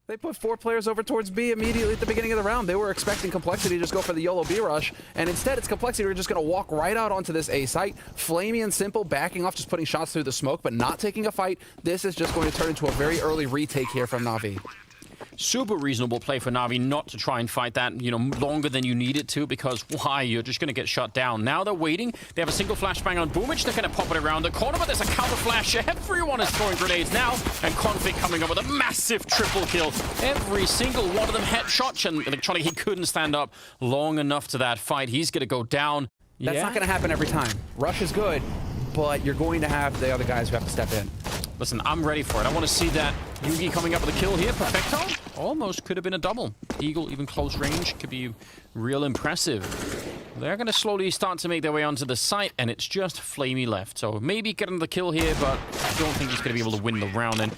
They put 4 players over towards B immediately at the beginning of the round. They were expecting Complexity to just go for the YOLO B rush, and instead it's Complexity who are just going to walk right out onto this A site. Flamey and Simple backing off, just putting shots through the smoke, but not taking a fight. This is just going to turn into a very early retake here from NaVi. Super reasonable play for NaVi not to try and fight that, longer than you need it to, because why? You're just going to get shut down. Now they're waiting. They have a single flashbang on Boomich. They're going to pop it around the corner, but there's a counter flash. Everyone is throwing grenades now, and Config coming up with a massive triple kill. Every single one of them headshots, and Electronic, he couldn't stand up long enough to that fight. He's going to go down. That's not going to happen every time. Rush is good, but you're going to have the other guys who have to step in. Listen, I'm ready for it. I want to see that Yugi coming up with a kill here. Perfecto. Almost could have been a double. Eagle, even close range, could be real impressive. They're going to slowly start to make their way onto the site, and it's just Flamey left. So maybe getting the kill here, but I don't think he's going to be able to win the round. And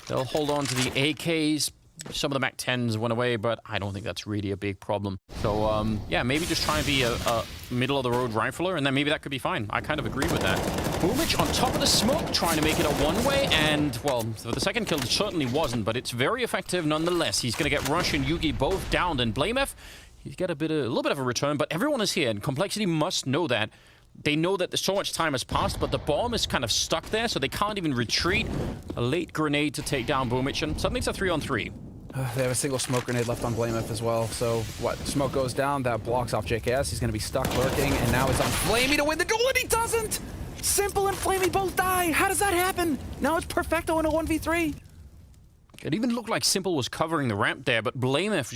they'll hold on to the AKs. Some of the MAC-10s went away, but I don't think that's really a big problem. So, yeah, maybe just try and be a middle-of-the-road rifler, and then maybe that could be fine. I kind of agree with that. Boomich on top of the smoke, trying to make it a one-way, and, well, for the second kill, it certainly wasn't, but it's very effective nonetheless. He's going to get Rush and Yugi both downed, and BlameF, he's got a little bit of a return, but everyone is here, and Complexity must know that. They know that so much time has passed, but the bomb is kind of stuck there, so they can't even retreat. A late grenade to take down Boomich, and suddenly it's a 3-on-3. They have a single smoke grenade left on BlameF as well, so what? Smoke goes down, that blocks off JKS. He's going to be stuck lurking, and now it's on Flamey to win the duel, and he doesn't! Simple and Flamey both die! How does that happen? Now it's Perfecto in a 1v3. It even looked like Simple was covering the ramp there, but BlameF,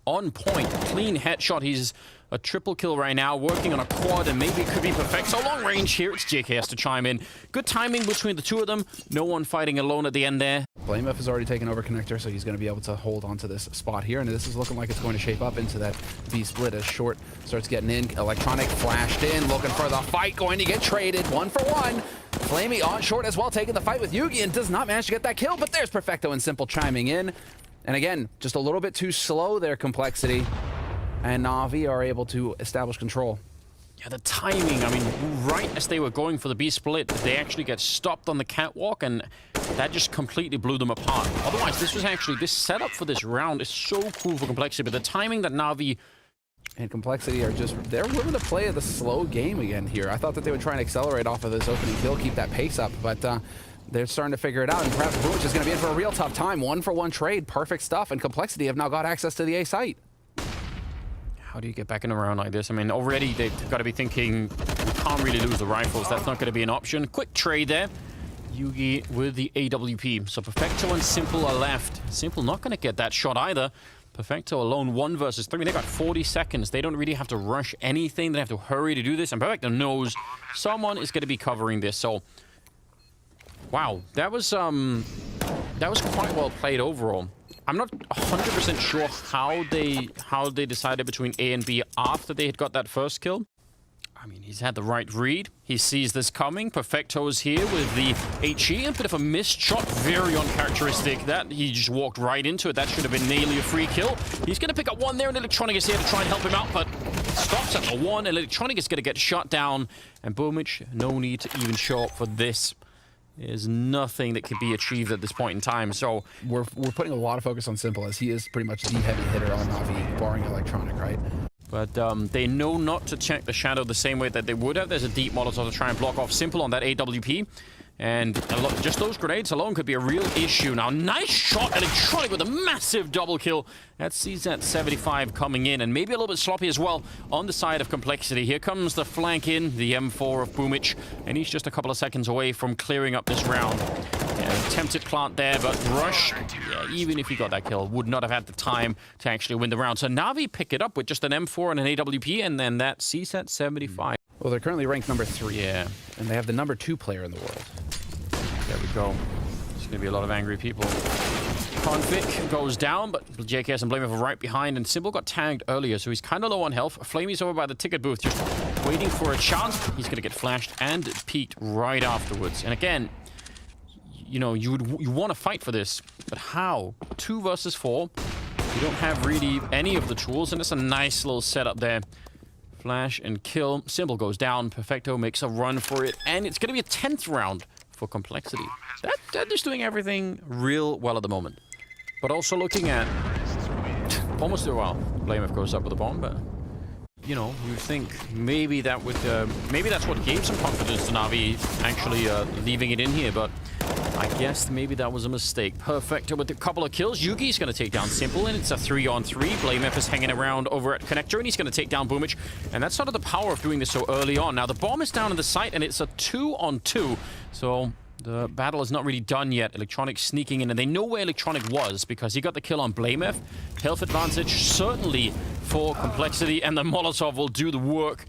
on point, clean headshot. He's a triple kill right now, working on a quad, and maybe it could be perfect. So long range here, it's JKS to chime in. Good timing between the two of them. No one fighting alone at the end there. BlameF has already taken over connector, so he's going to be able to hold on to this spot here, and this is looking like it's going to shape up into that B split as Short starts getting in. Electronic flashed in, looking for the fight, going to get traded 1-for-1. Flamey on Short as well, taking the fight with Yugi, and does not manage to get that kill, but there's Perfecto and Simple chiming in. And again, just a little bit too slow there, Complexity. And NaVi are able to establish control. Yeah, the timing, I mean, right as they were going for the B split, they actually get stopped on the catwalk, and that just completely blew them apart. Otherwise, this setup for this round is so cool for Complexity, but the timing that NaVi and Complexity are they're willing to play the slow game again here. I thought that they would try and accelerate off of this opening kill, keep that pace up, but they're starting to figure it out, and perhaps Boomich is going to be in for a real tough time. 1-for-1 trade, perfect stuff, and Complexity have now got access to the A site. How do you get back in a round like this? I mean, already they've got to be thinking, we can't really lose the rifles. That's not going to be an option. Quick trade there. Yugi with the AWP. So Perfecto and Simple are left. Simple not going to get that shot either. Perfecto alone 1 versus 3. They got 40 seconds. They don't really have to rush anything. They have to hurry to do this. And Perfecto knows someone is going to be covering this. So, wow, that was quite well played overall. I'm not 100% sure how they decided between A and B after they had got that first kill. I mean, he's had the right read. He sees this coming. Perfecto is here with the HE. A bit of a missed shot. Very uncharacteristic. That he just walked right into it. That should have been nearly a free kill. He's going to pick up one there, and Electronic is here to try and help him out, but stops at the 1, and Electronic is going to get shut down. And Boomich, no need to even show up for this. There's nothing that could be achieved at this point in time, so we're putting a lot of focus on Simple, as he is pretty much the heavy hitter on NaVi, barring Electronic, right? But they know not to check the shadow the same way that they would have. There's a deep Molotov to try and block off Simple on that AWP. And just those grenades alone could be a real issue. Now, nice shot, Electronic with a massive double kill. That's CZ75 coming in, and maybe a little bit sloppy as well on the side of Complexity. Here comes the flank in, the M4 of Boomich, and he's just a couple of seconds away from clearing up this round. Yeah, attempted plant there, but Rush, yeah, even if he got that kill, would not have had the time to actually win the round. So NaVi pick it up with just an M4 and an AWP, and then that CZ75. Well, they're currently ranked number 3. Yeah. And they have the number 2 player in the world. There we go. There's going to be a lot of angry people. Config goes down, but JKS and BlameF are right behind, and Simple got tagged earlier, so he's kind of low on health. Flamey's over by the ticket booth, just waiting for a chance. He's going to get flashed and peeked right afterwards. And again, you want to fight for this, but how? 2 versus 4. You don't have really any of the tools, and it's a nice little setup there. Flash and kill. Simple goes down. Perfecto makes a run for it, and it's going to be a 10th round for Complexity. They're just doing everything real well at the moment. But also looking at almost a while, BlameF goes up with the bomb, but you know, you think maybe that would, maybe that's what gave some confidence to NaVi actually leaving it in here, but I guess maybe that was a mistake. Perfect with a couple of kills. Yugi's going to take down Simple, and it's a 3-on-3. BlameF is hanging around over at Connector, and he's going to take down Boomich, and that's sort of the power of doing this so early on. Now, the bomb is down in the site, and it's a 2-on-2, so the battle is not really done yet. Electronic sneaking in, and they know where Electronic was because he got the kill on BlameF. Health advantage, certainly for Complexity, and the Molotov will do the work.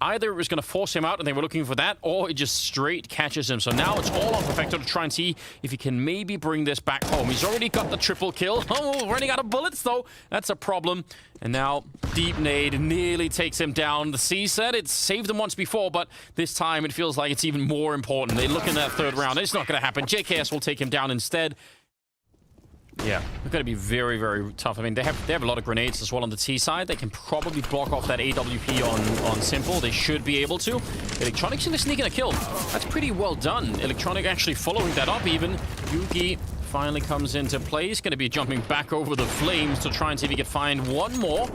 Either it was going to force him out and they were looking for that, or it just straight catches him. So now it's all on Perfecto to try and see if he can maybe bring this back home. He's already got the triple kill. Oh, running out of bullets, though. That's a problem. And now Deep Nade nearly takes him down. The C said it's saved him once before, but this time it feels like it's even more important. They look in that third round. It's not going to happen. JKS will take him down instead. Yeah, they're going to be very, very tough. I mean, they have a lot of grenades as well on the T side. They can probably block off that AWP on Simple. They should be able to. Electronic's going to sneak in a kill. That's pretty well done. Electronic actually following that up even. Yugi finally comes into play. He's going to be jumping back over the flames to try and see if he can find one more.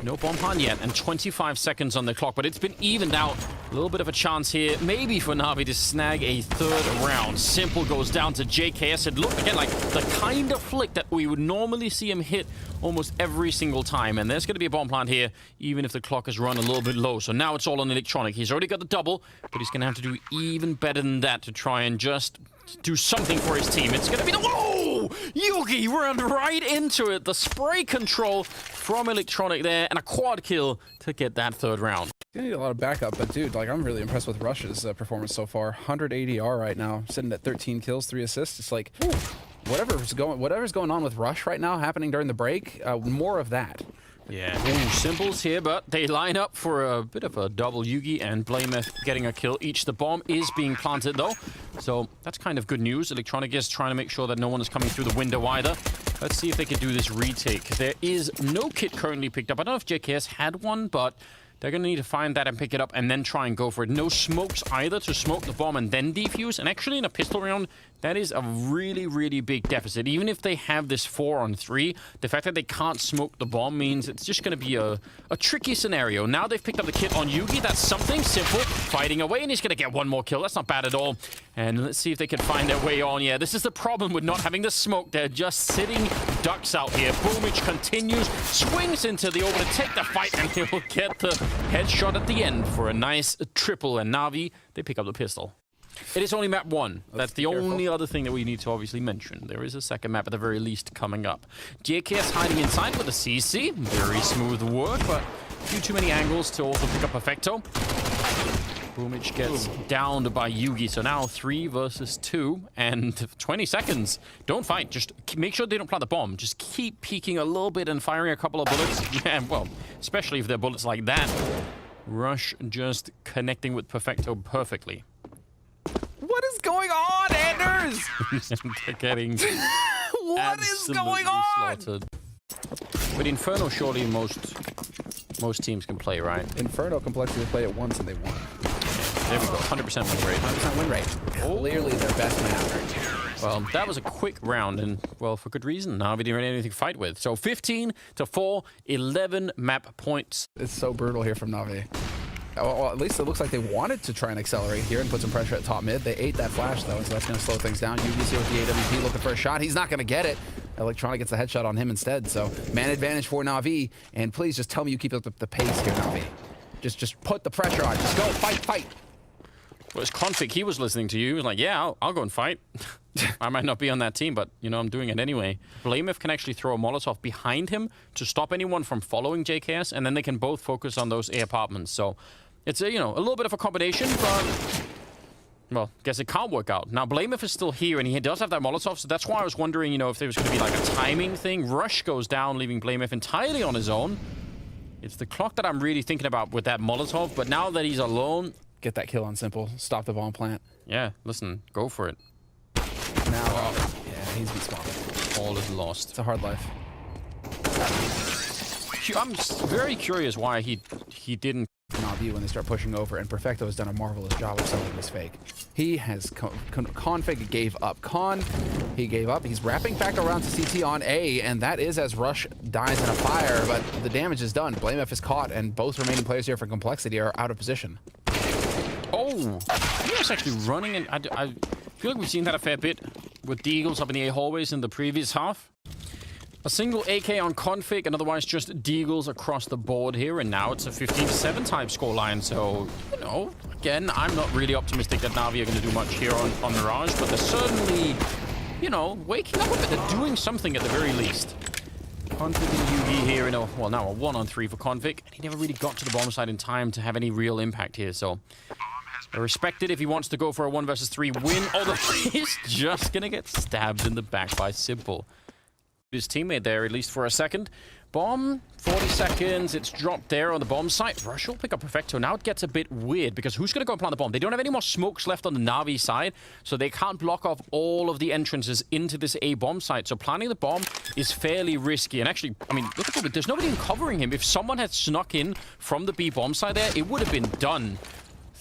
No bomb plan yet, and 25 seconds on the clock, but it's been evened out. A little bit of a chance here, maybe for NaVi to snag a third round. Simple goes down to JKS. It looked again like the kind of flick that we would normally see him hit almost every single time. And there's going to be a bomb plant here, even if the clock is run a little bit low. So now it's all on Electronic. He's already got the double, but he's going to have to do even better than that to try and just do something for his team. It's going to be the... Whoa! Yugi ran right into it. The spray control from Electronic there, and a quad kill to get that third round. You need a lot of backup, but dude, like, I'm really impressed with Rush's performance so far. 180 R right now, sitting at 13 kills, 3 assists. It's like, whatever's going on with Rush right now, happening during the break, more of that. Yeah, Simples here, but they line up for a bit of a double. Yugi and BlameF getting a kill each. The bomb is being planted, though, so that's kind of good news. Electronic is trying to make sure that no one is coming through the window either. Let's see if they can do this retake. There is no kit currently picked up. I don't know if JKS had one, but they're going to need to find that and pick it up and then try and go for it. No smokes either to smoke the bomb and then defuse. And actually, in a pistol round, that is a really, really big deficit. Even if they have this 4-on-3, the fact that they can't smoke the bomb means it's just going to be a tricky scenario. Now they've picked up the kit on Yugi. That's something. Simple fighting away, and he's going to get one more kill. That's not bad at all. And let's see if they can find their way on. Yeah, this is the problem with not having the smoke. They're just sitting ducks out here. Boomich continues, swings into the open to take the fight, and they will get the headshot at the end for a nice triple. And NaVi, they pick up the pistol. It is only map 1. That's the only other thing that we need to obviously mention. There is a second map at the very least coming up. JKS hiding inside with a CC. Very smooth work, but a few too many angles to also pick up Perfecto. Boomich gets downed by Yugi. So now 3 versus 2 and 20 seconds. Don't fight. Just make sure they don't plant the bomb. Just keep peeking a little bit and firing a couple of bullets. Yeah, well, especially if they're bullets like that. Rush just connecting with Perfecto perfectly. What is going on, Anders? They're getting what is going on? slaughtered. But Inferno, surely most teams can play, right? Inferno Complexity play it once and they won. There we go, 100% win rate. 100% win rate. Clearly their best map. Well, that was a quick round, and, well, for good reason. NaVi didn't have anything to fight with. So 15-4, 11 map points. It's so brutal here from NaVi. Well, at least it looks like they wanted to try and accelerate here and put some pressure at top mid. They ate that flash, though, so that's going to slow things down. Yugi's here with the AWP looking for a shot. He's not going to get it. Electronic gets the headshot on him instead, so man advantage for NaVi. And please just tell me you keep up the pace here, NaVi. Just put the pressure on. Just go, fight. Well, it's Config. He was listening to you. He was like, yeah, I'll go and fight. I might not be on that team, but, you know, I'm doing it anyway. BlameF can actually throw a Molotov behind him to stop anyone from following JKS, and then they can both focus on those A apartments. So it's a, you know, a little bit of a combination, but, well, guess it can't work out. Now, BlameF is still here, and he does have that Molotov, so that's why I was wondering, you know, if there was going to be like a timing thing. Rush goes down, leaving BlameF entirely on his own. It's the clock that I'm really thinking about with that Molotov, but now that he's alone... Get that kill on Simple. Stop the bomb plant. Yeah, listen, go for it. Now, yeah, he's been spotted. All is lost. It's a hard life. I'm very curious why he didn't. NaVi when they start pushing over, and Perfecto has done a marvelous job of selling this fake. He has Config gave up. Con He gave up. He's wrapping back around to CT on A, and that is as Rush dies in a fire, but the damage is done. BlameF is caught, and both remaining players here for Complexity are out of position. Oh, he was actually running, and I feel like we've seen that a fair bit with Deagles up in the A hallways in the previous half. A single AK on config, and otherwise just Deagles across the board here, and now it's a 15-7 type scoreline. So, you know, again, I'm not really optimistic that NaVi are going to do much here on Mirage, but they're certainly, you know, waking up a bit. They're doing something at the very least. Config and Yugi here in a, well, now a 1-on-3 for Config, and he never really got to the bomb side in time to have any real impact here, so I respect it if he wants to go for a 1 versus 3 win, although he's just going to get stabbed in the back by Simple. His teammate there, at least for a second. Bomb, 40 seconds, it's dropped there on the bomb site. Rush will pick up Perfecto. Now it gets a bit weird, because who's going to go and plant the bomb? They don't have any more smokes left on the NaVi side, so they can't block off all of the entrances into this A bomb site. So planting the bomb is fairly risky. And actually, I mean, look at it, there's nobody covering him. If someone had snuck in from the B bomb side there, it would have been done.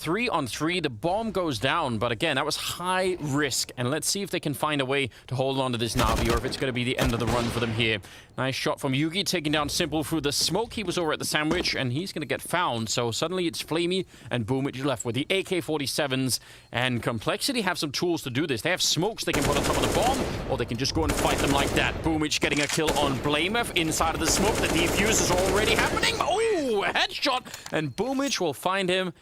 3-on-3, the bomb goes down, but again, that was high risk, and let's see if they can find a way to hold on to this NaVi, or if it's going to be the end of the run for them here. Nice shot from Yugi, taking down Simple through the smoke. He was over at the sandwich, and he's going to get found, so suddenly it's Flamey and Boomich left with the AK-47s, and Complexity have some tools to do this. They have smokes they can put on top of the bomb, or they can just go and fight them like that. Boomich getting a kill on BlameF inside of the smoke. The defuse is already happening. Oh, a headshot, and Boomich will find him.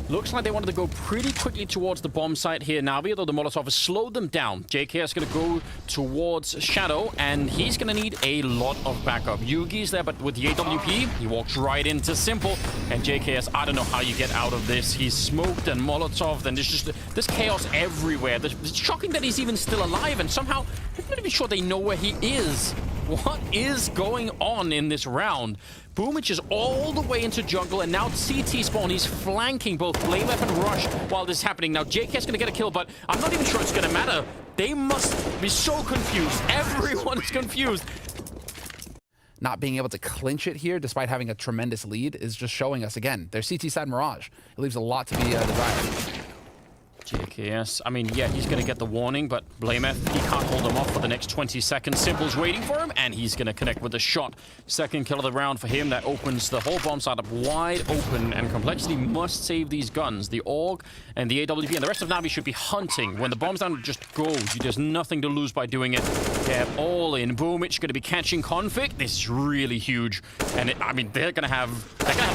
Looks like they wanted to go pretty quickly towards the bomb site here, NaVi, although the Molotov has slowed them down. JK is going to go towards Shadow, and he's going to need a lot of backup. Yugi's there, but with the AWP, he walks right into Simple, and JKS, I don't know how you get out of this. He's smoked and Molotov, and there's chaos everywhere. It's shocking that he's even still alive, and somehow, I'm not even sure they know where he is. What is going on in this round? Boomich is all the way into jungle, and now CT spawn. He's flanking both BlameF and Rush while this is happening. Now, JK's going to get a kill, but I'm not even sure it's going to matter. They must be so confused. Everyone is confused. Not being able to clinch it here, despite having a tremendous lead, is just showing us, again, their CT side Mirage. It leaves a lot to be desired. JKS, I mean, yeah, he's going to get the warning, but BlameF, he can't hold him off for the next 20 seconds. Simple's waiting for him, and he's going to connect with a shot. Second kill of the round for him. That opens the whole bomb side up wide open, and Complexity must save these guns. The AUG and the AWP and the rest of NaVi should be hunting. When the bomb's down, just go. There's nothing to lose by doing it. They're all in. Boomich going to be catching Config. This is really huge. And I mean, they're going to have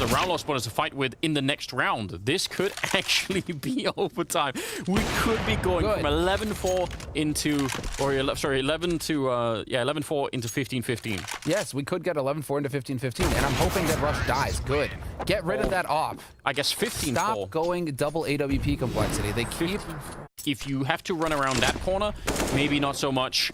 the round loss bonus to fight with in the next round. This could actually be overtime. We could be going from 11-4 into, or sorry, 11-4 into 15-15. Yes, we could get 11-4 into 15-15, and I'm hoping that Rush dies. Good. Get rid of that op. I guess 15-4. Stop going double AWP Complexity. They keep... If you have to run around that corner, maybe not so much.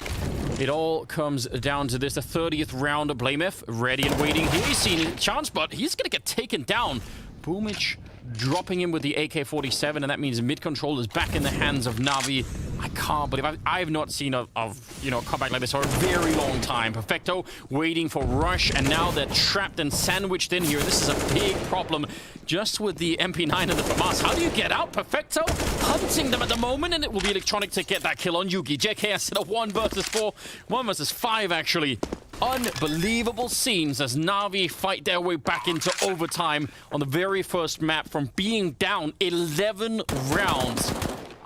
It all comes down to this. The 30th round of BlameF, ready and waiting. He's seen a chance, but he's going to get taken down. Boomich dropping him with the AK-47, and that means mid-control is back in the hands of NaVi. I can't believe I've not seen a comeback like this for a very long time. Perfecto waiting for Rush, and now they're trapped and sandwiched in here. This is a big problem just with the MP9 and the FAMAS. How do you get out? Perfecto hunting them at the moment, and it will be Electronic to get that kill on Yugi. JKS in a 1 versus 4, 1 versus 5 actually. Unbelievable scenes as NaVi fight their way back into overtime on the very first map from being down 11 rounds.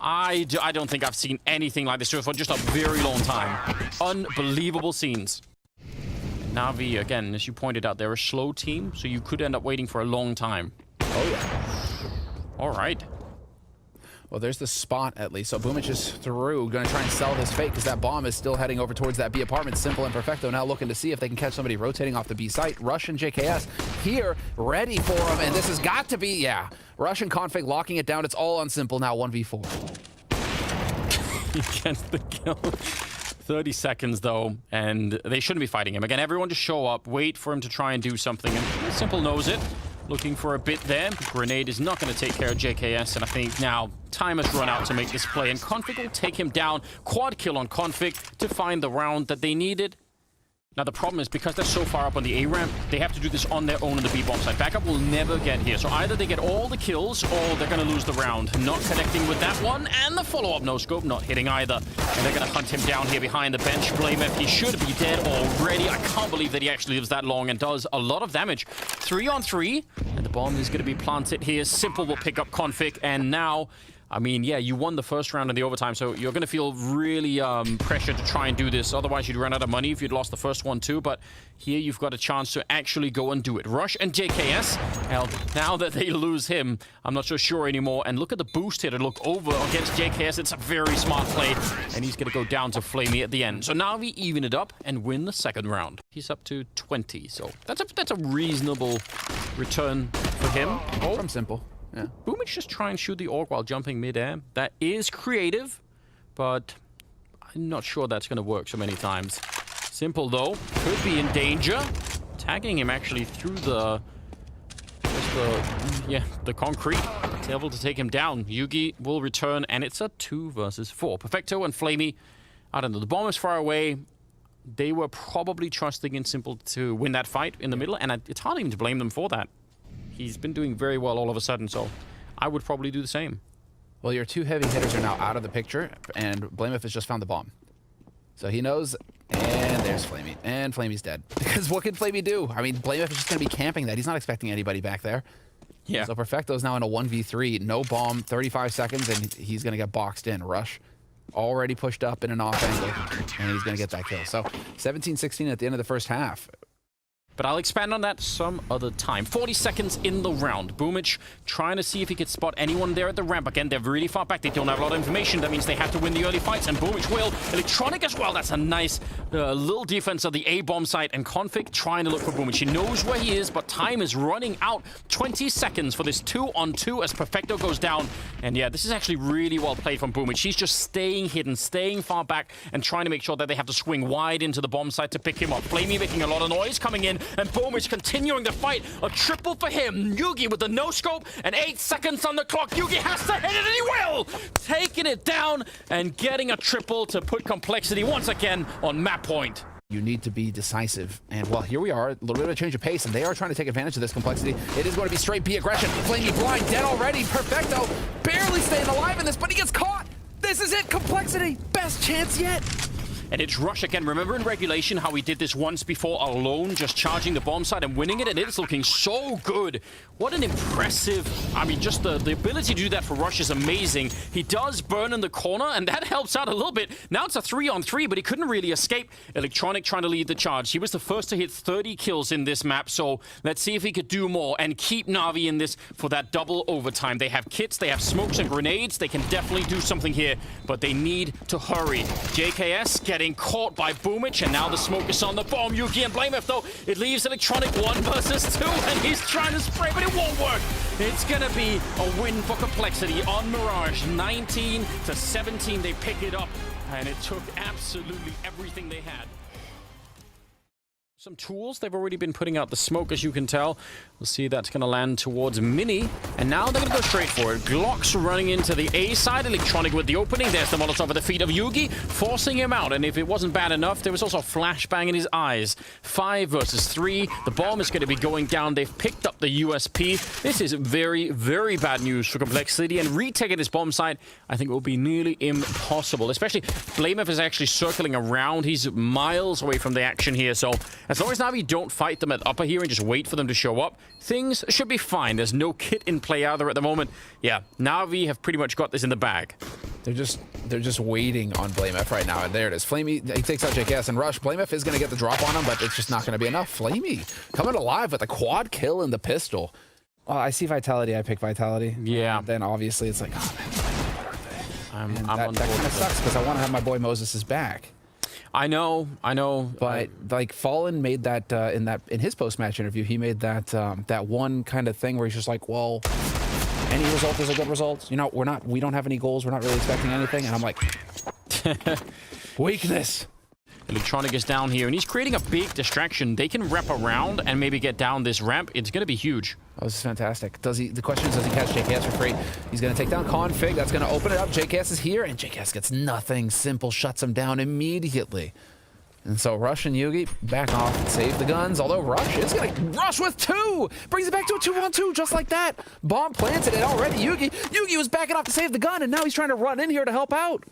I don't think I've seen anything like this for just a very long time. Unbelievable scenes. NaVi, again, as you pointed out, they're a slow team, so you could end up waiting for a long time. Oh, yeah. All right. Well, there's the spot, at least. So Boomich is through, going to try and sell this fake, because that bomb is still heading over towards that B apartment. Simple and Perfecto now looking to see if they can catch somebody rotating off the B site. Rush and JKS here, ready for him, and this has got to be, yeah. Rush and Config locking it down. It's all on Simple now, 1v4. He gets the kill. 30 seconds, though, and they shouldn't be fighting him. Again, everyone just show up, wait for him to try and do something, and Simple knows it. Looking for a bit there. Grenade is not going to take care of JKS, and I think now time has run out to make this play, and Config will take him down. Quad kill on Config to find the round that they needed. Now, the problem is because they're so far up on the A ramp, they have to do this on their own on the B bomb side. Backup will never get here. So either they get all the kills or they're going to lose the round. Not connecting with that one. And the follow-up no-scope not hitting either. And they're going to hunt him down here behind the bench. BlameF, he should be dead already. I can't believe that he actually lives that long and does a lot of damage. 3-on-3. And the bomb is going to be planted here. Simple will pick up Config. And now... I mean, yeah, you won the first round in the overtime, so you're going to feel really pressured to try and do this. Otherwise, you'd run out of money if you'd lost the first one too. But here you've got a chance to actually go and do it. Rush and JKS, hell, now that they lose him, I'm not so sure anymore. And look at the boost here to look over against JKS. It's a very smart play, and he's going to go down to Flamey at the end. So now we even it up and win the second round. He's up to 20, so that's a reasonable return for him. Oh, from Simple. Yeah. Boomich just try and shoot the orc while jumping mid-air. That is creative, but I'm not sure that's going to work so many times. Simple, though, could be in danger. Tagging him actually through the concrete. It's able to take him down. Yugi will return, and it's a 2 versus 4. Perfecto and Flamey, I don't know, the bomb is far away. They were probably trusting in Simple to win that fight in the middle, and it's hard even to blame them for that. He's been doing very well all of a sudden, so I would probably do the same. Well, your 2 heavy hitters are now out of the picture, and BlameF has just found the bomb. So he knows, and there's Flamey. And Flamey's dead. Because what can Flamey do? I mean, BlameF is just going to be camping that. He's not expecting anybody back there. Yeah. So Perfecto's now in a 1v3. No bomb, 35 seconds, and he's going to get boxed in. Rush already pushed up in an off angle, and he's going to get that kill. So 17-16 at the end of the first half. But I'll expand on that some other time. 40 seconds in the round. Boomich trying to see if he could spot anyone there at the ramp. Again, they're really far back. They don't have a lot of information. That means they have to win the early fights, and Boomich will. Electronic as well. That's a nice little defense of the A-bomb site, and Config trying to look for Boomich. He knows where he is, but time is running out. 20 seconds for this 2-on-2 as Perfecto goes down. And yeah, this is actually really well played from Boomich. He's just staying hidden, staying far back, and trying to make sure that they have to swing wide into the bomb site to pick him up. Flamey making a lot of noise coming in, and Boomich continuing the fight. A triple for him. Yugi with the no-scope and 8 seconds on the clock. Yugi has to hit it, and he will! Taking it down and getting a triple to put complexity once again on map point. You need to be decisive. And, well, here we are. A little bit of a change of pace, and they are trying to take advantage of this complexity. It is going to be straight B aggression. Flamey blind, dead already. Perfecto barely staying alive in this, but he gets caught. This is it. Complexity. Best chance yet. And it's Rush again. Remember in regulation how we did this once before alone, just charging the bomb site and winning it, and it's looking so good. What an impressive, I mean, just the ability to do that for Rush is amazing. He does burn in the corner, and that helps out a little bit. Now it's a 3-on-3, but he couldn't really escape. Electronic trying to lead the charge. He was the first to hit 30 kills in this map, so let's see if he could do more and keep NaVi in this for that double overtime. They have kits, they have smokes and grenades. They can definitely do something here, but they need to hurry. JKS getting caught by Boomich, and now the smoke is on the bomb. Yugi and BlameF, though, it leaves Electronic 1 versus 2, and he's trying to spray, but it won't work. It's gonna be a win for complexity on Mirage. 19-17, they pick it up, and it took absolutely everything they had. Some tools, they've already been putting out the smoke, as you can tell. We'll see that's going to land towards Mini. And now they're going to go straight for it. Glock's running into the A side. Electronic with the opening. There's the Molotov at the feet of Yugi, forcing him out. And if it wasn't bad enough, there was also a flashbang in his eyes. 5 versus 3. The bomb is going to be going down. They've picked up the USP. This is very, very bad news for Complexity. And retaking this bomb site, I think, will be nearly impossible. Especially, BlameF is actually circling around. He's miles away from the action here. So, as long as NaVi don't fight them at upper here and just wait for them to show up, things should be fine. There's no kit in play either at the moment. Yeah, NaVi have pretty much got this in the bag. They're just waiting on BlameF right now, and there it is. Flamey, he takes out JKS and Rush. BlameF is going to get the drop on him, but it's just not going to be enough. Flamey coming alive with a quad kill in the pistol. Oh, I see Vitality. I pick Vitality. Yeah. And then obviously it's like, oh man, I'm that kind of sucks because I want to have my boy Moses' back. I know. But like Fallen made that in his post-match interview, he made that that one kind of thing where he's just like, well, any result is a good result. You know, we don't have any goals. We're not really expecting anything. And I'm like, weakness. Electronic is down here, and he's creating a big distraction. They can wrap around and maybe get down this ramp. It's going to be huge. Oh, this is fantastic. The question is, does he catch JKS for free? He's going to take down Config. That's going to open it up. JKS is here, and JKS gets nothing. Simple shuts him down immediately. And so Rush and Yugi back off and save the guns. Although Rush is going to rush with 2. Brings it back to a 2-on-2 just like that. Bomb planted it already. Yugi was backing off to save the gun, and now he's trying to run in here to help out.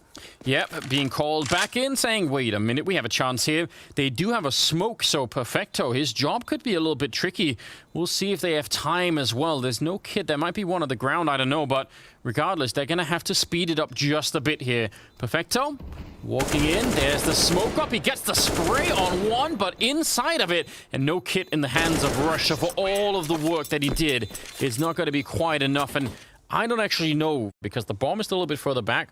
Yep, being called back in, saying, wait a minute, we have a chance here. They do have a smoke, so Perfecto, his job could be a little bit tricky. We'll see if they have time as well. There's no kid. There might be one on the ground, I don't know, but regardless, they're going to have to speed it up just a bit here. Perfecto, walking in, there's the smoke up. He gets the spray on one, but inside of it, and no kit in the hands of Rush. So for all of the work that he did, it's not going to be quite enough. And I don't actually know, because the bomb is still a little bit further back.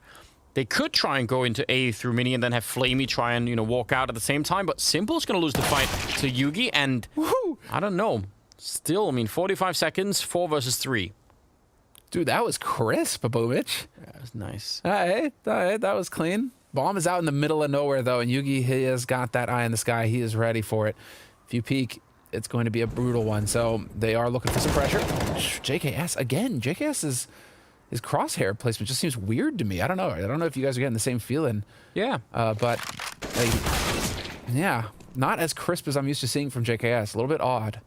They could try and go into A through Mini and then have Flamey try and, walk out at the same time. But Simple's going to lose the fight to Yugi. And I don't know. Still, I mean, 45 seconds, 4 versus 3. Dude, that was crisp, Boomich. Yeah, that was nice. All right, that was clean. Bomb is out in the middle of nowhere, though. And Yugi, he has got that eye in the sky. He is ready for it. If you peek, it's going to be a brutal one. So they are looking for some pressure. JKS, again, JKS his crosshair placement just seems weird to me. I don't know. I don't know if you guys are getting the same feeling. Yeah. But, yeah, not as crisp as I'm used to seeing from JKS. A little bit odd.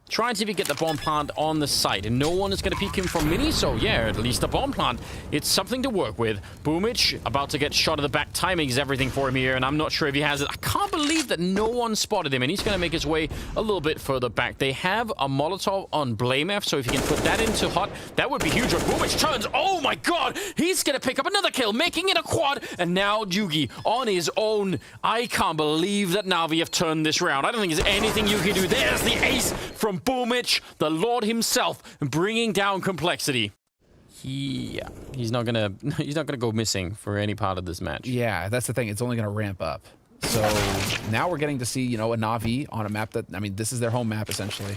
Try and see if you get the bomb plant on the site, and no one is going to peek him from Mini, so yeah, at least the bomb plant, it's something to work with. Boomich about to get shot at the back. Timing is everything for him here, and I'm not sure if he has it. I can't believe that no one spotted him, and he's going to make his way a little bit further back. They have a Molotov on Blamef, so if you can put that into hot, that would be huge. But Boomich turns, oh my god, he's going to pick up another kill, making it a quad, and now Yugi on his own. I can't believe that NaVi have turned this round. I don't think there's anything you can do. There's the ace from Boomich, the Lord himself, bringing down complexity. He's not gonna go missing for any part of this match. Yeah, that's the thing. It's only gonna ramp up. So now we're getting to see, a NaVi on a map that, I mean, this is their home map essentially,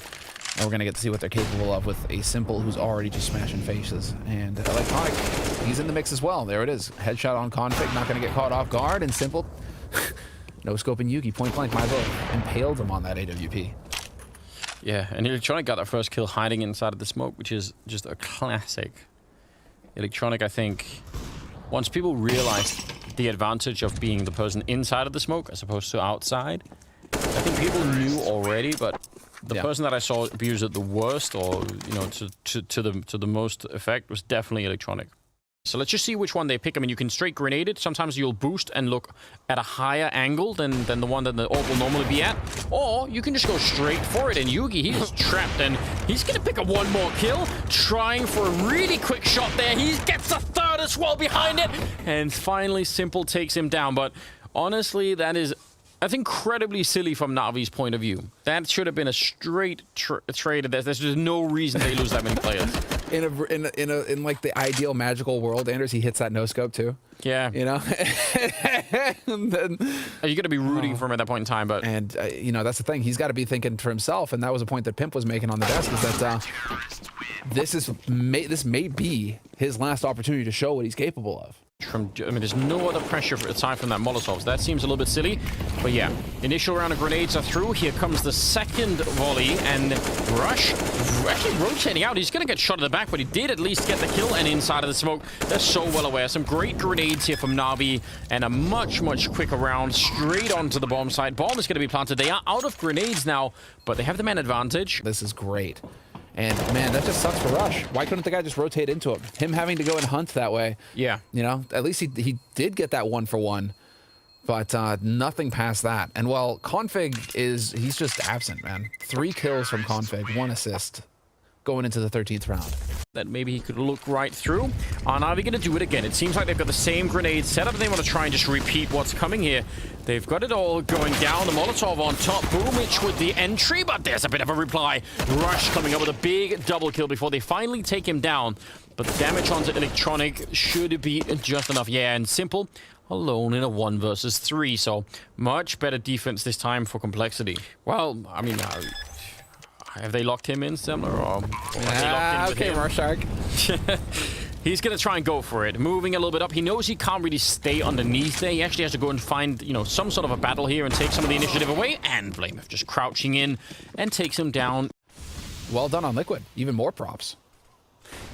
and we're gonna get to see what they're capable of with a Simple who's already just smashing faces. And Electronic, he's in the mix as well. There it is. Headshot on Config, not gonna get caught off guard, and Simple, no scoping Yugi, point blank, might as well impaled him on that AWP. Yeah, and Electronic got that first kill hiding inside of the smoke, which is just a classic. Electronic, I think, once people realized the advantage of being the person inside of the smoke as opposed to outside, I think people knew already, but the person that I saw abuse it the worst, or to the most effect, was definitely Electronic. So let's just see which one they pick. I mean, you can straight grenade it. Sometimes you'll boost and look at a higher angle than the one that the orb will normally be at. Or you can just go straight for it. And Yugi, he is trapped. And he's going to pick up one more kill. Trying for a really quick shot there. He gets a third as well behind it. And finally, Simple takes him down. But honestly, that's incredibly silly from NaVi's point of view. That should have been a straight trade. There's just no reason they lose that many players. In like the ideal magical world, Anders, he hits that no scope too. Yeah. And then, you're going to be rooting for him at that point in time, but that's the thing. He's got to be thinking for himself, and that was a point that Pimp was making on the desk, is that this may be his last opportunity to show what he's capable of. There's no other pressure aside from that Molotov. That seems a little bit silly. But yeah, initial round of grenades are through. Here comes the second volley, and Rush actually rotating out. He's going to get shot in the back, but he did at least get the kill, and inside of the smoke. They're so well aware. Some great grenades here from NaVi, and a much, much quicker round straight onto the bomb site. Bomb is going to be planted. They are out of grenades now, but they have the man advantage. This is great. And, man, that just sucks for Rush. Why couldn't the guy just rotate into him? Him having to go and hunt that way. Yeah. At least he did get that 1-for-1. But nothing past that. And, well, Config he's just absent, man. 3 kills from Config, 1 assist going into the 13th round. That maybe he could look right through. Are NaVi going to do it again? It seems like they've got the same grenade set up. They want to try and just repeat what's coming here. They've got it all going down. The Molotov on top. Boomich with the entry, but there's a bit of a reply. Rush coming up with a big double kill before they finally take him down. But the damage onto Electronic should be just enough. Yeah, and Simple alone in a 1 versus 3. So much better defense this time for complexity. Well, I mean, have they locked him in similar, or okay, Marshark. He's going to try and go for it. Moving a little bit up. He knows he can't really stay underneath there. He actually has to go and find, some sort of a battle here and take some of the initiative away. And Blamef just crouching in and takes him down. Well done on Liquid. Even more props.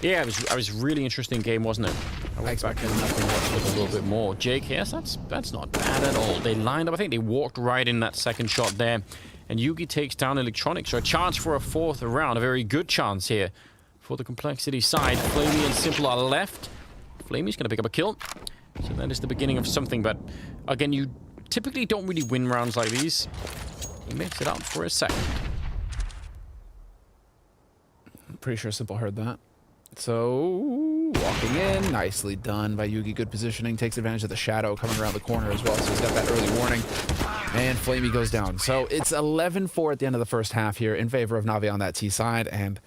Yeah, it was really interesting game, wasn't it? I went back and watched it a little bit more. JKS, that's not bad at all. They lined up. I think they walked right in that second shot there. And Yugi takes down Electronic. So a chance for a fourth round. A very good chance here for the Complexity side. Flamey and Simple are left. Flamey's going to pick up a kill. So that is the beginning of something. But again, you typically don't really win rounds like these. He makes it out for a second. I'm pretty sure Simple heard that. So, walking in, nicely done by Yugi. Good positioning, takes advantage of the shadow coming around the corner as well, so he's got that early warning. And Flamey goes down. So it's 11-4 at the end of the first half here in favor of NaVi on that T side, and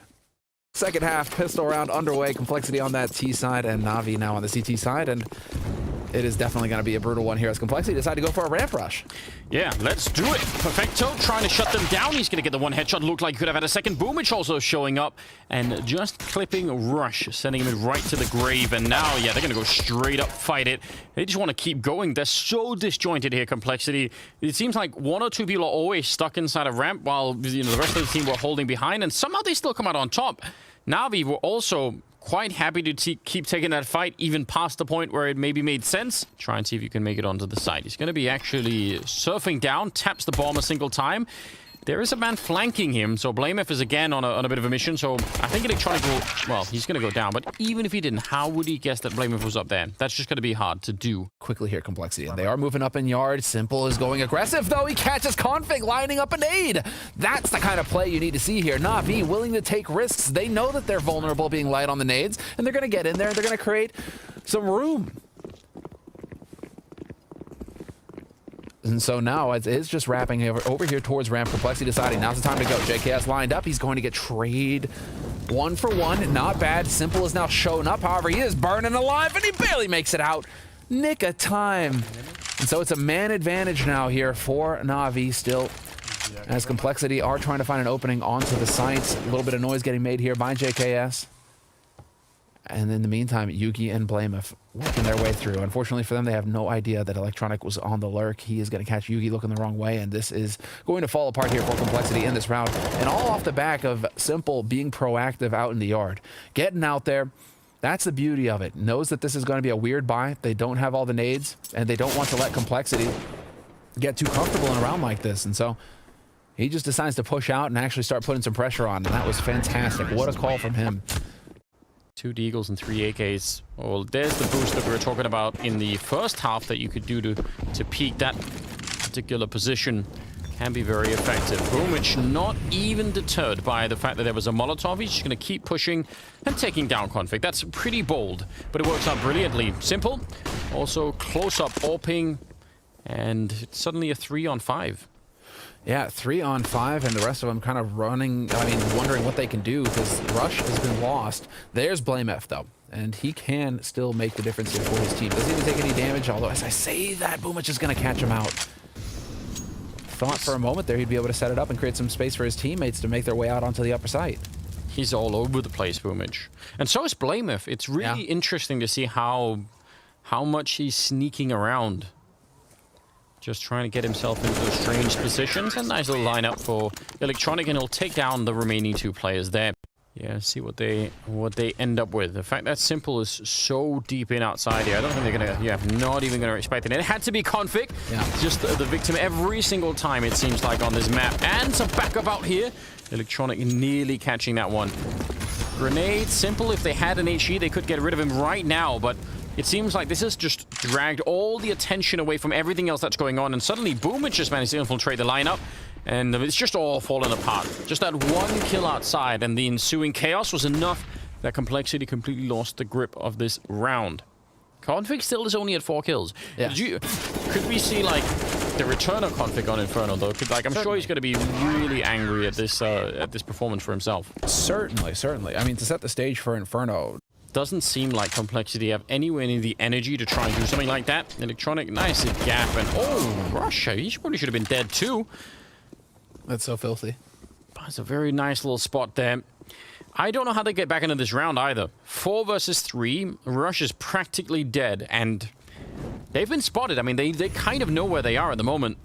second half, pistol round underway, Complexity on that T side, and NaVi now on the CT side, and it is definitely going to be a brutal one here as Complexity decide to go for a ramp rush. Yeah, let's do it. Perfecto trying to shut them down. He's going to get the one headshot. Looked like he could have had a second. Boomich also showing up and just clipping Rush, sending him right to the grave. And now, yeah, they're going to go straight up, fight it. They just want to keep going. They're so disjointed here, Complexity. It seems like one or two people are always stuck inside a ramp while the rest of the team were holding behind. And somehow they still come out on top. NaVi were also quite happy to keep taking that fight, even past the point where it maybe made sense. Try and see if you can make it onto the side. He's going to be actually surfing down, taps the bomb a single time. There is a man flanking him, so BlameF is again on a bit of a mission, so I think Electronic will... Well, he's going to go down, but even if he didn't, how would he guess that BlameF was up there? That's just going to be hard to do. Quickly here, Complexity, and they are moving up in yard. Simple is going aggressive, though. He catches Config lining up a nade. That's the kind of play you need to see here. NaVi willing to take risks. They know that they're vulnerable being light on the nades, and they're going to get in there. They're going to create some room. And so now it is just wrapping over here towards ramp. Complexity deciding now's the time to go. JKS lined up. He's going to get trade 1 for 1. Not bad. Simple is now showing up. However, he is burning alive, and he barely makes it out. Nick of time. And so it's a man advantage now here for NaVi still, as Complexity are trying to find an opening onto the sites. A little bit of noise getting made here by JKS. And in the meantime, Yugi and BlameF working their way through. Unfortunately for them, they have no idea that Electronic was on the lurk. He is going to catch Yugi looking the wrong way, and this is going to fall apart here for Complexity in this round. And all off the back of Simple being proactive out in the yard. Getting out there, that's the beauty of it. Knows that this is going to be a weird buy. They don't have all the nades, and they don't want to let Complexity get too comfortable in a round like this. And so he just decides to push out and actually start putting some pressure on, and that was fantastic. What a call from him. 2 Deagles and 3 AKs. Well, there's the boost that we were talking about in the first half that you could do to peak that particular position. Can be very effective. Boomich not even deterred by the fact that there was a Molotov. He's just going to keep pushing and taking down Config. That's pretty bold, but it works out brilliantly. Simple. Also close-up AWPing, and it's suddenly a 3-on-5. Yeah, 3-on-5, and the rest of them kind of running, wondering what they can do, because Rush has been lost. There's BlameF, though, and he can still make the difference here for his team. Doesn't even take any damage, although as I say that, Boomich is going to catch him out. Thought for a moment there he'd be able to set it up and create some space for his teammates to make their way out onto the upper site. He's all over the place, Boomich. And so is BlameF. It's really interesting to see how much he's sneaking around. Just trying to get himself into those strange positions. A nice little lineup for Electronic, and he'll take down the remaining 2 players there. Yeah, see what they end up with. The fact that Simple is so deep in outside here, I don't think they're gonna, not even gonna expect it. It had to be Config. Yeah. Just the victim every single time, it seems like, on this map. And some backup out here. Electronic nearly catching that one. Grenade, Simple, if they had an HE, they could get rid of him right now, but it seems like this has just dragged all the attention away from everything else that's going on, and suddenly Boomich just managed to infiltrate the lineup, and it's just all fallen apart. Just that one kill outside, and the ensuing chaos was enough that Complexity completely lost the grip of this round. Config still is only at 4 kills. Yeah. Could we see, like, the return of Config on Inferno, though? I'm sure he's going to be really angry at this performance for himself. Certainly. To set the stage for Inferno, doesn't seem like Complexity have anywhere near the energy to try and do something like that. Electronic, nice gap, and Russia, he probably should have been dead too. That's so filthy. That's a very nice little spot there. I don't know how they get back into this round either. 4 versus 3, Rush is practically dead, and they've been spotted. They kind of know where they are at the moment.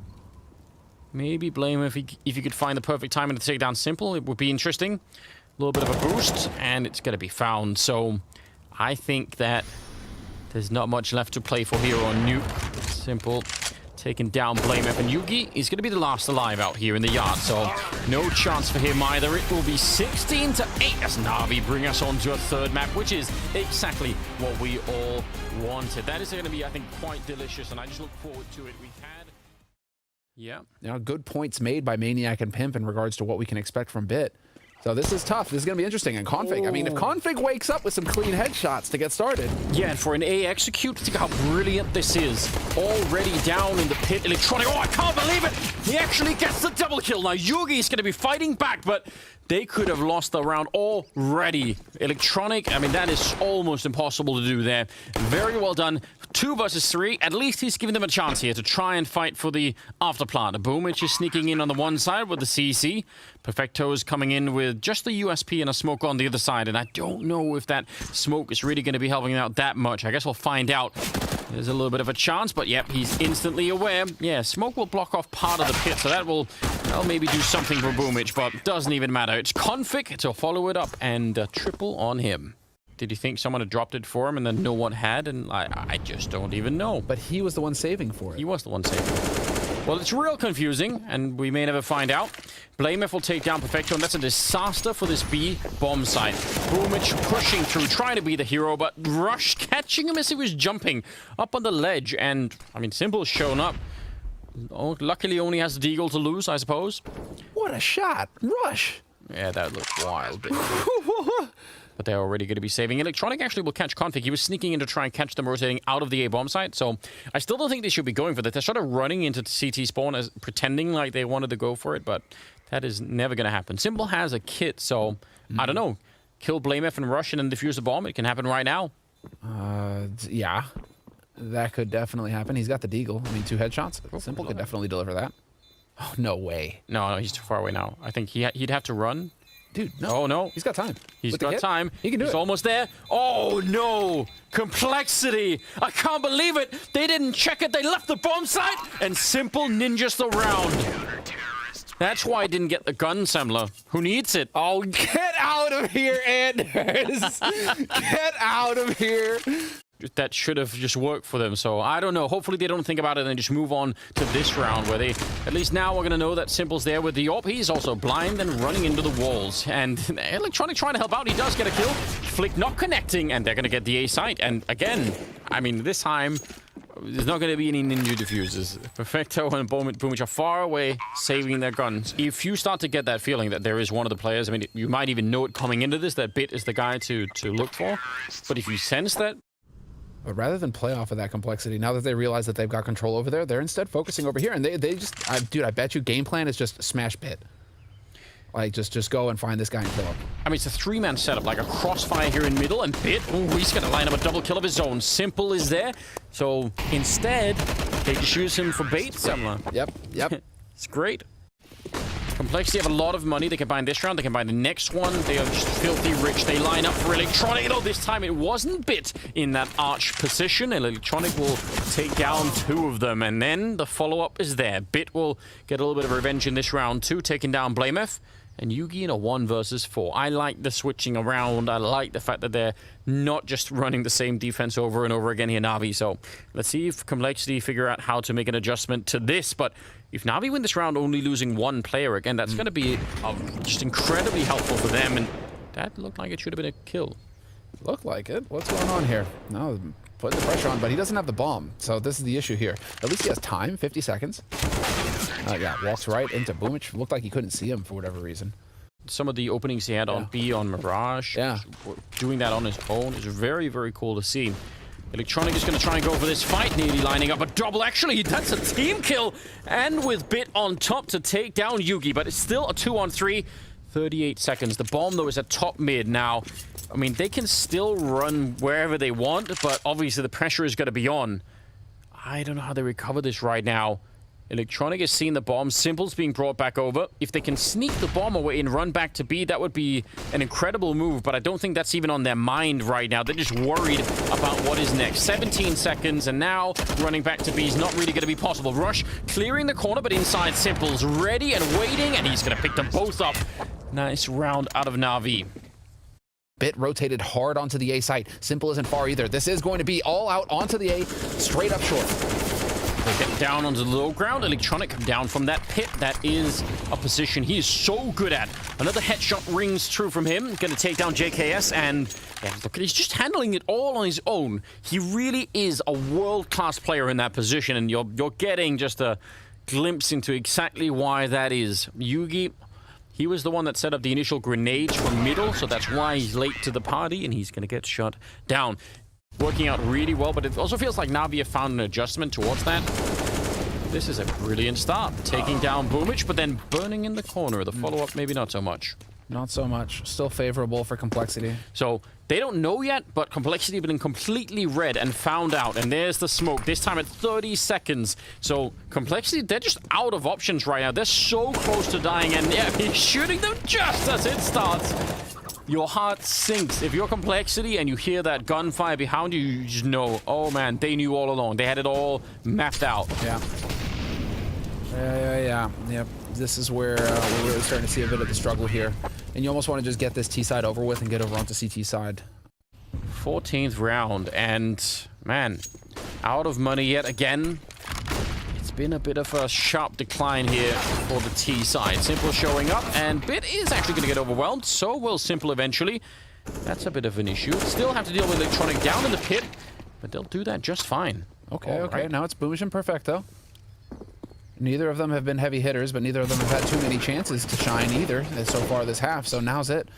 Maybe blame if he could find the perfect timing to take down Simple, it would be interesting. little bit of a boost, and it's going to be found. So I think that there's not much left to play for here on Nuke. Simple taking down BlameF, and Yugi is going to be the last alive out here in the yard, so no chance for him either. It will be 16-8 as NaVi bring us on to a third map, which is exactly what we all wanted. That is going to be, I think, quite delicious, and I just look forward to it. We've had... Yeah. Now, good points made by Maniac and Pimp in regards to what we can expect from Bit. So this is tough. This is going to be interesting. And Config, I mean, if Config wakes up with some clean headshots to get started. Yeah, and for an A execute, think how brilliant this is. Already down in the pit. Electronic, oh, I can't believe it! He actually gets the double kill. Now, Yugi is going to be fighting back, but they could have lost the round already. Electronic, I mean, that is almost impossible to do there. Very well done. 2 versus 3. At least he's giving them a chance here to try and fight for the afterplant. Boomich is sneaking in on the one side with the CC. Perfecto is coming in with just the USP and a smoke on the other side. And I don't know if that smoke is really going to be helping out that much. I guess we'll find out. There's a little bit of a chance, but yep, he's instantly aware. Yeah, smoke will block off part of the pit, so that'll maybe do something for Boomich, but doesn't even matter. It's Config to follow it up and triple on him. Did you think someone had dropped it for him and then no one had? And I just don't even know. But he was the one saving for it. He was the one saving for it. Well, it's real confusing, and we may never find out. BlameF will take down Perfecto, and that's a disaster for this B bomb site. Boomich pushing through, trying to be the hero, but Rush catching him as he was jumping up on the ledge. And, I mean, Simple's shown up. Oh, luckily only has the Deagle to lose, I suppose. What a shot. Rush. Yeah, that looked wild. But they're already going to be saving. Electronic actually will catch Config. He was sneaking in to try and catch them rotating out of the A bomb site. So I still don't think they should be going for that. They're sort of running into CT spawn as pretending like they wanted to go for it, but that is never going to happen. Simple has a kit, so I don't know. Kill BlameF and Rush and then defuse the bomb. It can happen right now. Yeah. That could definitely happen. He's got the Deagle. I mean, 2 headshots. Simple could definitely deliver that. Oh, no way. No, he's too far away now. I think he'd have to run. Dude, no. Oh, no. He's got time. He's got time. He can do it. He's almost there. Oh, no. Complexity. I can't believe it. They didn't check it. They left the bomb site. And Simple ninjas the round. That's why I didn't get the gun, Semler. Who needs it? Oh, get out of here, Anders. Get out of here. That should have just worked for them. So I don't know. Hopefully they don't think about it and just move on to this round where they, at least now we're going to know that Simple's there with the AWP. He's also blind and running into the walls. And Electronic trying to help out. He does get a kill. Flick not connecting, and they're going to get the A site. And again, I mean, this time there's not going to be any ninja diffusers. Perfecto and Boomich are far away, saving their guns. If you start to get that feeling that there is one of the players, I mean, you might even know it coming into this, that Bit is the guy to look for. But if you sense that, but rather than play off of that complexity, now that they realize that they've got control over there, they're instead focusing over here. And they just, dude, I bet you game plan is just smash Bit. Like, just go and find this guy and kill him. I mean, it's a 3-man setup, like a crossfire here in middle, and Bit, ooh, he's going to line up a double kill of his own. Simple is there. So instead, they just use him for bait, Semler. Yep. It's great. Complexity have a lot of money. They can buy in this round. They can buy the next one. They are just filthy rich. They line up for Electronic. Oh, this time it wasn't Bit in that arch position. Electronic will take down 2 of them. And then the follow-up is there. Bit will get a little bit of revenge in this round too, taking down BlameF. And Yugi in a 1 versus 4. I like the switching around. I like the fact that they're not just running the same defense over and over again here, NaVi. So let's see if Complexity figure out how to make an adjustment to this. But if NaVi win this round only losing 1 player again, that's going to be just incredibly helpful for them. And that looked like it should have been a kill. Looked like it. What's going on here? No, putting the pressure on, but he doesn't have the bomb. So this is the issue here. At least he has time, 50 seconds. Yeah, walks right into Boomich. Looked like he couldn't see him for whatever reason. Some of the openings he had on B, on Mirage, doing that on his own is very, very cool to see. Electronic is going to try and go for this fight, nearly lining up a double. Actually, that's a team kill, and with Bit on top to take down Yugi, but it's still a 2-on-3. 38 seconds. The bomb, though, is at top mid now. I mean, they can still run wherever they want, but obviously the pressure is going to be on. I don't know how they recover this right now. Electronic has seen the bomb. Simple's being brought back over. If they can sneak the bomb away and run back to B, that would be an incredible move, but I don't think that's even on their mind right now. They're just worried about what is next. 17 seconds, and now running back to B is not really going to be possible. Rush clearing the corner, but inside Simple's ready and waiting, and he's going to pick them both up. Nice round out of NaVi. Bit rotated hard onto the A site. Simple isn't far either. This is going to be all out onto the A, straight up short. They get down onto the low ground. Electronic come down from that pit. That is a position he is so good at. Another headshot rings true from him. Going to take down JKS, and yeah, look, he's just handling it all on his own. He really is a world-class player in that position, and you're getting just a glimpse into exactly why that is. Yugi, he was the one that set up the initial grenades from middle, so that's why he's late to the party, and he's going to get shot down. Working out really well, but it also feels like NaVi have found an adjustment towards that. This is a brilliant start. Taking down Boomich, but then burning in the corner. The follow-up, maybe not so much. Not so much. Still favorable for Complexity. So they don't know yet, but Complexity have been completely read and found out. And there's the smoke, this time at 30 seconds. So Complexity, they're just out of options right now. They're so close to dying, and yeah, he's shooting them just as it starts. Your heart sinks. If you're Complexity and you hear that gunfire behind you, you just know, oh man, they knew all along. They had it all mapped out. Yeah. Yep. This is where we're really starting to see a bit of the struggle here. And you almost want to just get this T side over with and get over onto CT side. 14th round, and man, out of money yet again. It's been a bit of a sharp decline here for the T side. Simple showing up, and Bit is actually going to get overwhelmed. So will Simple eventually. That's a bit of an issue. Still have to deal with Electronic down in the pit, but they'll do that just fine. Okay. Right. Now it's Boomich and Perfecto. Neither of them have been heavy hitters, but neither of them have had too many chances to shine either so far this half. So now's it.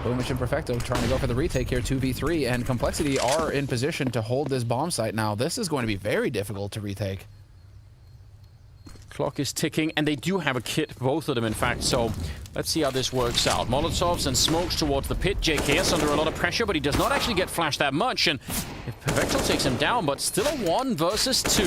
Boomich and Perfecto trying to go for the retake here, 2v3, and Complexity are in position to hold this bomb site now. This is going to be very difficult to retake. Clock is ticking, and they do have a kit, both of them, in fact. So let's see how this works out. Molotovs and smokes towards the pit. JKS under a lot of pressure, but he does not actually get flashed that much. And if Perfecto takes him down, but still a 1 versus 2.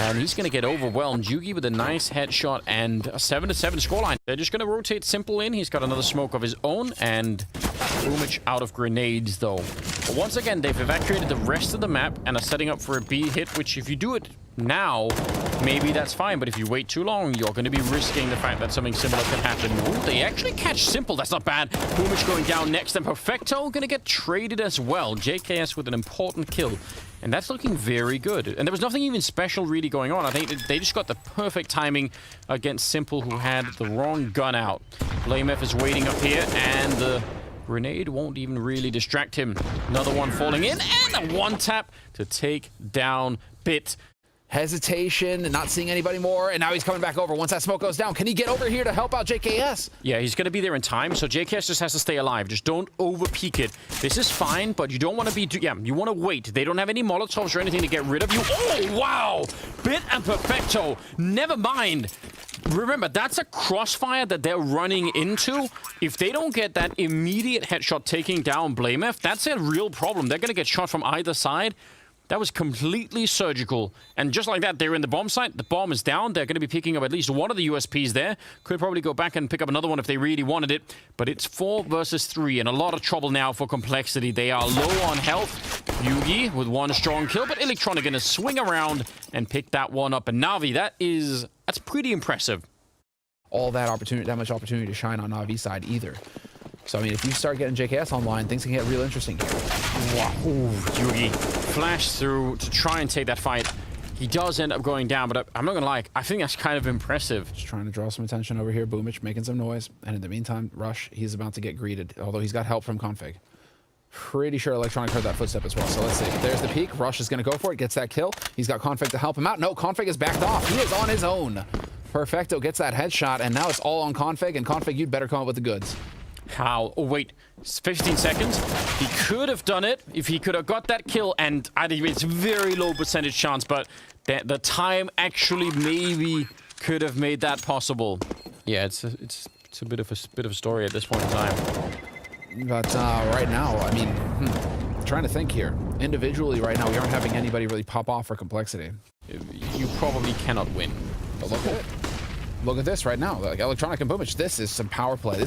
And he's going to get overwhelmed. Yugi with a nice headshot and a 7-7 scoreline. They're just going to rotate Simple in. He's got another smoke of his own, and Boomich out of grenades, though. But once again, they've evacuated the rest of the map and are setting up for a B hit, which if you do it now, maybe that's fine, but if you wait too long, you're going to be risking the fact that something similar can happen. Ooh, they actually catch Simple. That's not bad. Boomich going down next, and Perfecto going to get traded as well. JKS with an important kill, and that's looking very good. And there was nothing even special really going on. I think they just got the perfect timing against Simple, who had the wrong gun out. BlameF is waiting up here, and the grenade won't even really distract him. Another one falling in, and a one-tap to take down Bit. Hesitation, not seeing anybody more, and now he's coming back over. Once that smoke goes down, can he get over here to help out JKS? Yeah, he's going to be there in time, so JKS just has to stay alive. Just don't over-peek it. This is fine, but you don't want to be... Yeah, you want to wait. They don't have any Molotovs or anything to get rid of you. Oh, wow! Bit and Perfecto. Never mind. Remember, that's a crossfire that they're running into. If they don't get that immediate headshot taking down BlameF, that's a real problem. They're going to get shot from either side. That was completely surgical. And just like that, they're in the bomb site. The bomb is down. They're going to be picking up at least one of the USPs there. Could probably go back and pick up another one if they really wanted it. But it's 4 versus 3, and a lot of trouble now for Complexity. They are low on health. Yugi with one strong kill, but Electronic going to swing around and pick that one up. And NaVi, that's pretty impressive. All that much opportunity to shine on NaVi side either. So, I mean, if you start getting JKS online, things can get real interesting here. Wow. Ooh, Yugi flashed through to try and take that fight. He does end up going down, but I'm not going to lie, I think that's kind of impressive. Just trying to draw some attention over here. Boomich making some noise. And in the meantime, Rush, he's about to get greeted, although he's got help from Config. Pretty sure Electronic heard that footstep as well. So let's see. There's the peek. Rush is going to go for it, gets that kill. He's got Config to help him out. No, Config is backed off. He is on his own. Perfecto gets that headshot, and now it's all on Config, and Config, you'd better come up with the goods. How? Oh, wait. 15 seconds. He could have done it if he could have got that kill, and I think it's very low percentage chance, but the time actually maybe could have made that possible. Yeah, it's a bit of a story at this point in time. But right now, I mean, trying to think here. Individually, right now, we aren't having anybody really pop off for Complexity. You probably cannot win. But look at it. Look at this right now. Like Electronic and Boomich, this is some power play.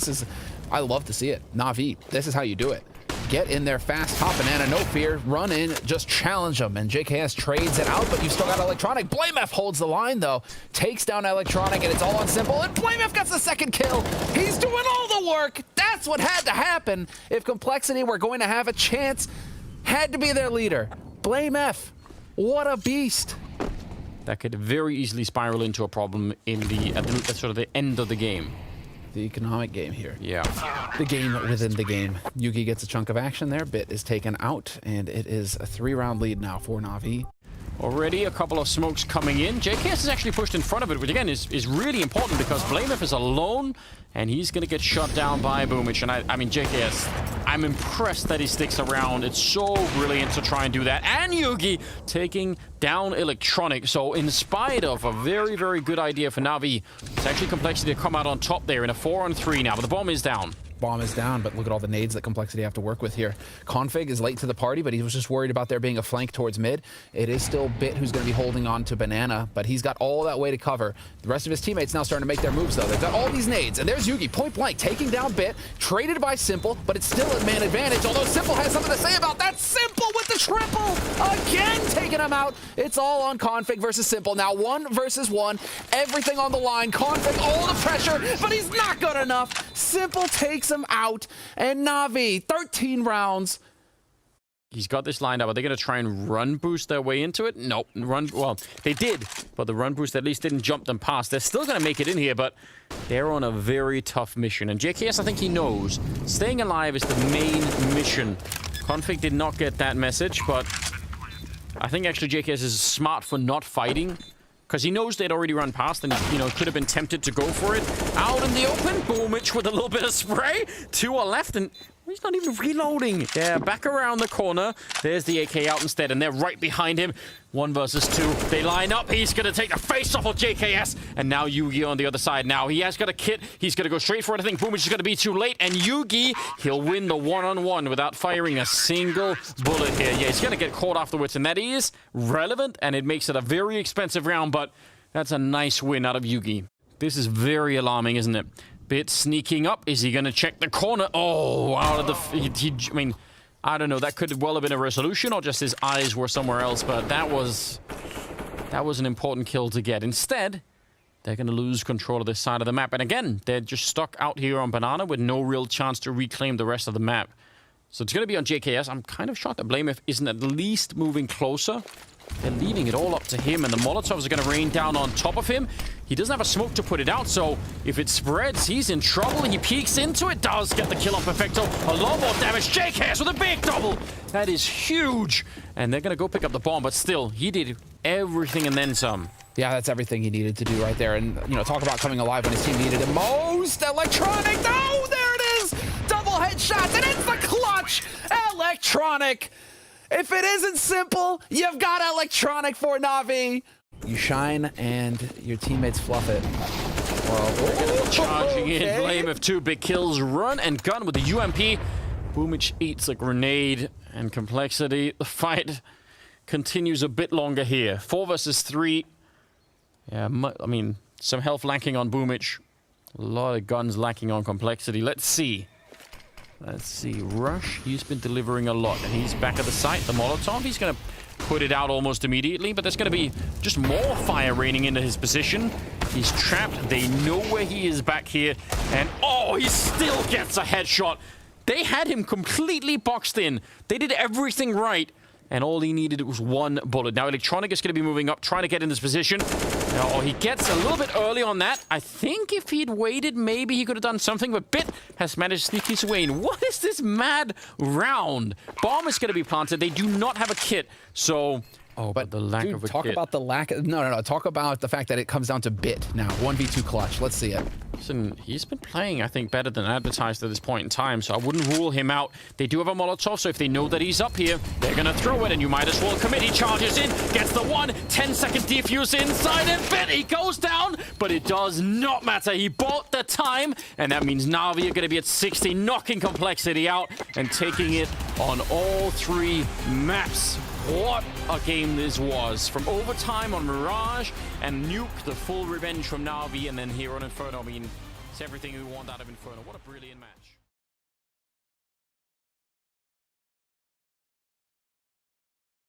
I love to see it. NaVi, this is how you do it. Get in there fast, hop banana, no fear, run in, just challenge them. And JKS trades it out, but you still got Electronic. BlameF holds the line, though. Takes down Electronic, and it's all on Simple. And BlameF gets the second kill. He's doing all the work. That's what had to happen if Complexity were going to have a chance. Had to be their leader. Blame F. What a beast. That could very easily spiral into a problem in at sort of the end of the game. The economic game here. Yeah. The game within the game. Yugi gets a chunk of action there. Bit is taken out, and it is a 3-round lead now for NaVi. Already a couple of smokes coming in. JKS is actually pushed in front of it, which again is really important because Blamef is alone and he's going to get shot down by Boomich. And I mean, JKS, I'm impressed that he sticks around. It's so brilliant to try and do that. And Yugi taking down Electronic. So in spite of a very, very good idea for NaVi, it's actually Complexity to come out on top there in a 4-on-3 now, but the bomb is down. Bomb is down, but look at all the nades that Complexity have to work with here. Config is late to the party, but he was just worried about there being a flank towards mid. It is still Bit who's going to be holding on to Banana, but he's got all that way to cover. The rest of his teammates now starting to make their moves, though. They've got all these nades, and there's Yugi, point blank, taking down Bit, traded by Simple, but it's still at man advantage, although Simple has something to say about that. Simple with the triple! Again, taking him out. It's all on Config versus Simple. Now 1 versus 1, everything on the line. Config, all the pressure, but he's not good enough. Simple takes him out, and NaVi, 13 rounds. He's got this lined up. Are they going to try and run boost their way into it? Nope. Well, they did, but the run boost at least didn't jump them past. They're still going to make it in here, but they're on a very tough mission. And JKS, I think he knows. Staying alive is the main mission. Config did not get that message, but I think actually JKS is smart for not fighting, because he knows they'd already run past and, you know, could have been tempted to go for it. Out in the open, Boomich with a little bit of spray. 2 are left, and he's not even reloading. Yeah, back around the corner. There's the AK out instead, and they're right behind him. 1 versus 2. They line up. He's going to take the face off of JKS, and now Yugi on the other side. Now he has got a kit. He's going to go straight for it. I think Boomich is going to be too late, and Yugi, he'll win the one-on-one without firing a single bullet here. Yeah, he's going to get caught afterwards, and that is relevant, and it makes it a very expensive round, but that's a nice win out of Yugi. This is very alarming, isn't it? Bit sneaking up. Is he going to check the corner? Oh, out of the... I mean, I don't know. That could well have been a resolution, or just his eyes were somewhere else, but that was an important kill to get. Instead, they're going to lose control of this side of the map. And again, they're just stuck out here on Banana with no real chance to reclaim the rest of the map. So it's going to be on JKS. I'm kind of shocked that Blamef isn't at least moving closer. They're leaving it all up to him, and the Molotovs are going to rain down on top of him. He doesn't have a smoke to put it out, so if it spreads, he's in trouble. He peeks into it, does get the kill on Perfecto. A lot more damage. JKS with a big double. That is huge. And they're going to go pick up the bomb, but still, he did everything and then some. Yeah, that's everything he needed to do right there. And, you know, talk about coming alive when his team needed him most. Electronic. Oh, there it is. Double headshots, and it's the clutch. Electronic. If it isn't Simple, you've got Electronic for NaVi. You shine, and your teammates fluff it. Well, charging in, Blamef 2 big kills, run and gun with the UMP. Boomich eats a grenade, and Complexity. The fight continues a bit longer here. 4 versus 3. Yeah, I mean, some health lacking on Boomich. A lot of guns lacking on Complexity. Let's see. Let's see, Rush, he's been delivering a lot, and he's back at the site. The Molotov, he's going to put it out almost immediately, but there's going to be just more fire raining into his position. He's trapped. They know where he is back here, and oh, he still gets a headshot. They had him completely boxed in. They did everything right, and all he needed was 1 bullet. Now, Electronic is going to be moving up, trying to get in this position. Now, he gets a little bit early on that. I think if he'd waited, maybe he could have done something, but Bit has managed to sneak his way in. What is this mad round? Bomb is going to be planted. They do not have a kit, so... Oh, but the lack of a talk kit. about the lack of... No. Talk about the fact that it comes down to Bit now. 1v2 clutch. Let's see it. Listen, he's been playing, I think, better than advertised at this point in time, so I wouldn't rule him out. They do have a Molotov, so if they know that he's up here, they're going to throw it, and you might as well commit. He charges in, gets the 1, 10-second defuse inside, and Bit, he goes down, but it does not matter. He bought the time, and that means NaVi are going to be at 60, knocking Complexity out and taking it on all 3 maps. What a game this was. From overtime on Mirage and Nuke, the full revenge from NaVi, and then here on Inferno. I mean, it's everything we want out of Inferno. What a brilliant match.